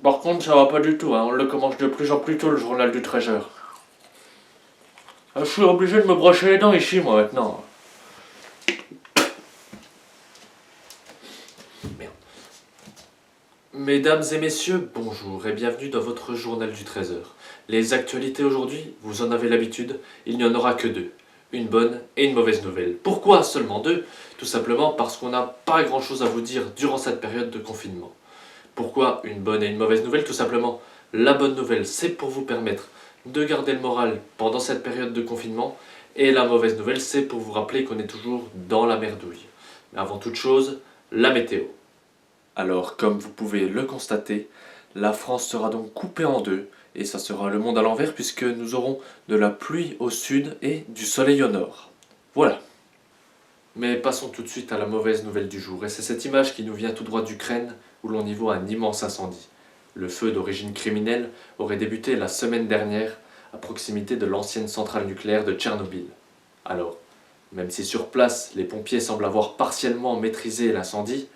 Par contre, ça va pas du tout, hein. On le commence de plus en plus tôt, le journal du 13h. Je suis obligé de me brosser les dents ici, moi, maintenant. Merde. Mesdames et messieurs, bonjour et bienvenue dans votre journal du 13h. Les actualités aujourd'hui, vous en avez l'habitude, il n'y en aura que deux. Une bonne et une mauvaise nouvelle. Pourquoi seulement deux? Tout simplement parce qu'on n'a pas grand chose à vous dire durant cette période de confinement. Pourquoi une bonne et une mauvaise nouvelle? Tout simplement, la bonne nouvelle, c'est pour vous permettre de garder le moral pendant cette période de confinement. Et la mauvaise nouvelle, c'est pour vous rappeler qu'on est toujours dans la merdouille. Mais avant toute chose, la météo. Alors, comme vous pouvez le constater, la France sera donc coupée en deux. Et ça sera le monde à l'envers puisque nous aurons de la pluie au sud et du soleil au nord. Voilà. Mais passons tout de suite à la mauvaise nouvelle du jour. Et c'est cette image qui nous vient tout droit d'Ukraine où l'on y voit un immense incendie. Le feu d'origine criminelle aurait débuté la semaine dernière à proximité de l'ancienne centrale nucléaire de Tchernobyl. Alors, même si sur place les pompiers semblent avoir partiellement maîtrisé l'incendie,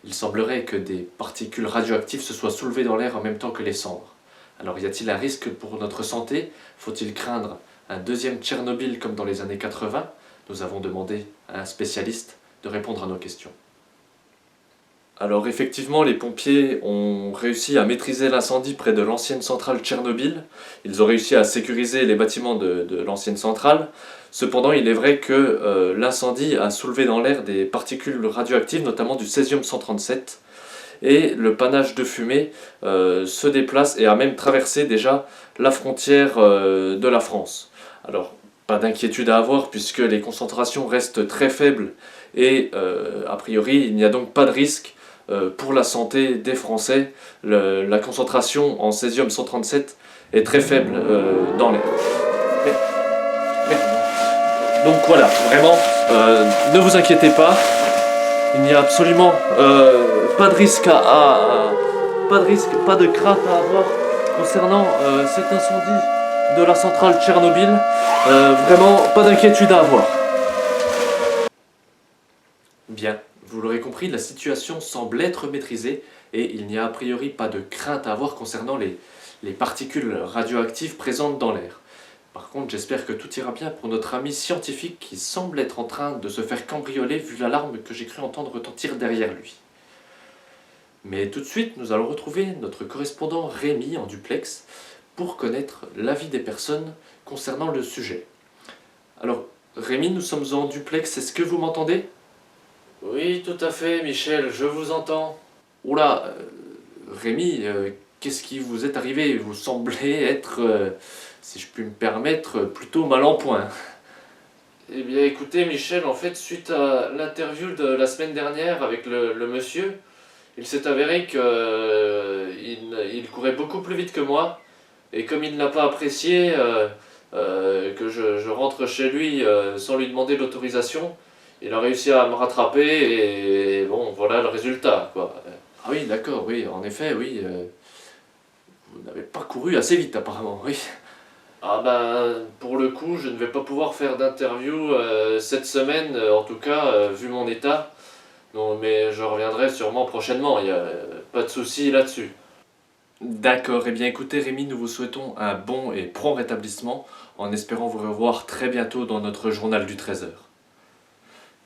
il semblerait que des particules radioactives se soient soulevées dans l'air en même temps que les cendres. Alors y a-t-il un risque pour notre santé? Faut-il craindre un deuxième Tchernobyl comme dans les années 80? Nous avons demandé à un spécialiste de répondre à nos questions. Alors effectivement, les pompiers ont réussi à maîtriser l'incendie près de l'ancienne centrale Tchernobyl. Ils ont réussi à sécuriser les bâtiments de l'ancienne centrale. Cependant, il est vrai que l'incendie a soulevé dans l'air des particules radioactives, notamment du césium-137. Et le panache de fumée se déplace et a même traversé déjà la frontière de la France. Alors, pas d'inquiétude à avoir puisque les concentrations restent très faibles et a priori il n'y a donc pas de risque pour la santé des Français. La concentration en césium-137 est très faible dans l'air. Donc voilà, vraiment, ne vous inquiétez pas, il n'y a absolument pas de risque pas de crainte à avoir concernant cet incendie de la centrale Tchernobyl. Vraiment, pas d'inquiétude à avoir. Bien, vous l'aurez compris, la situation semble être maîtrisée et il n'y a a priori pas de crainte à avoir concernant les particules radioactives présentes dans l'air. Par contre, j'espère que tout ira bien pour notre ami scientifique qui semble être en train de se faire cambrioler vu l'alarme que j'ai cru entendre retentir derrière lui. Mais tout de suite, nous allons retrouver notre correspondant Rémi en duplex pour connaître l'avis des personnes concernant le sujet. Alors, Rémi, nous sommes en duplex, est-ce que vous m'entendez? Oui, tout à fait, Michel, je vous entends. Oula, Rémi, qu'est-ce qui vous est arrivé? Vous semblez être, si je puis me permettre, plutôt mal en point. Eh bien écoutez Michel, en fait suite à l'interview de la semaine dernière avec le monsieur, il s'est avéré qu'il il courait beaucoup plus vite que moi, et comme il n'a pas apprécié que je rentre chez lui sans lui demander l'autorisation, il a réussi à me rattraper et bon voilà le résultat quoi. Ah oui d'accord, oui, en effet, oui, vous n'avez pas couru assez vite apparemment, oui. Ah ben, pour le coup, je ne vais pas pouvoir faire d'interview cette semaine, en tout cas, vu mon état. Non, mais je reviendrai sûrement prochainement, il n'y a pas de souci là-dessus. D'accord, et bien écoutez Rémi, nous vous souhaitons un bon et prompt rétablissement, en espérant vous revoir très bientôt dans notre journal du 13h.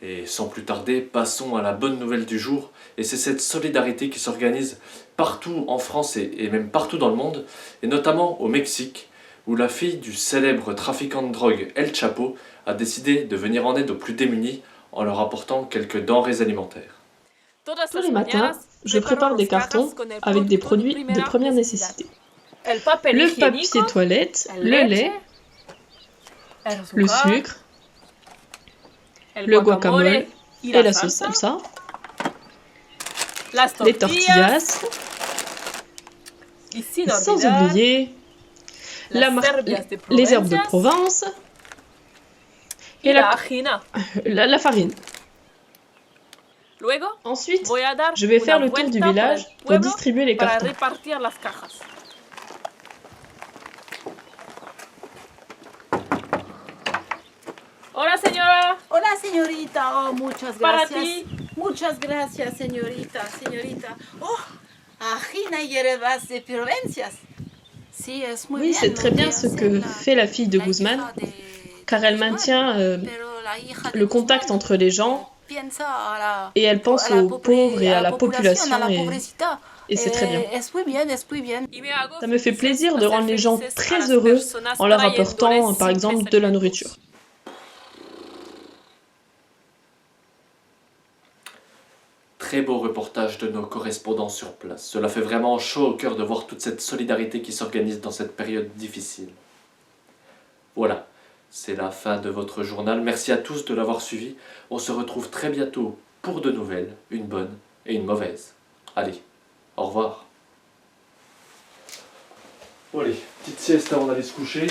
Et sans plus tarder, passons à la bonne nouvelle du jour, et c'est cette solidarité qui s'organise partout en France et même partout dans le monde, et notamment au Mexique, où la fille du célèbre trafiquant de drogue El Chapo a décidé de venir en aide aux plus démunis en leur apportant quelques denrées alimentaires. Tous les matins, je prépare des cartons avec des produits de première nécessité. Le papier toilette, le lait, le sucre, le guacamole et la sauce salsa, les tortillas, sans oublier les herbes de Provence et la farine. Ensuite, je vais faire le tour du village pour distribuer les cartons. Hola, señora. Hola, señorita. Oh, muchas Para gracias. ti. Muchas gracias, señorita. Señorita. Oh, Oui, c'est très bien ce que fait la fille de Guzman, car elle maintient le contact entre les gens et elle pense aux pauvres et à la population et c'est très bien. Ça me fait plaisir de rendre les gens très heureux en leur apportant, par exemple, de la nourriture. Très beau reportage de nos correspondants sur place. Cela fait vraiment chaud au cœur de voir toute cette solidarité qui s'organise dans cette période difficile. Voilà, c'est la fin de votre journal. Merci à tous de l'avoir suivi. On se retrouve très bientôt pour de nouvelles, une bonne et une mauvaise. Allez, au revoir. Bon allez, petite sieste avant d'aller se coucher.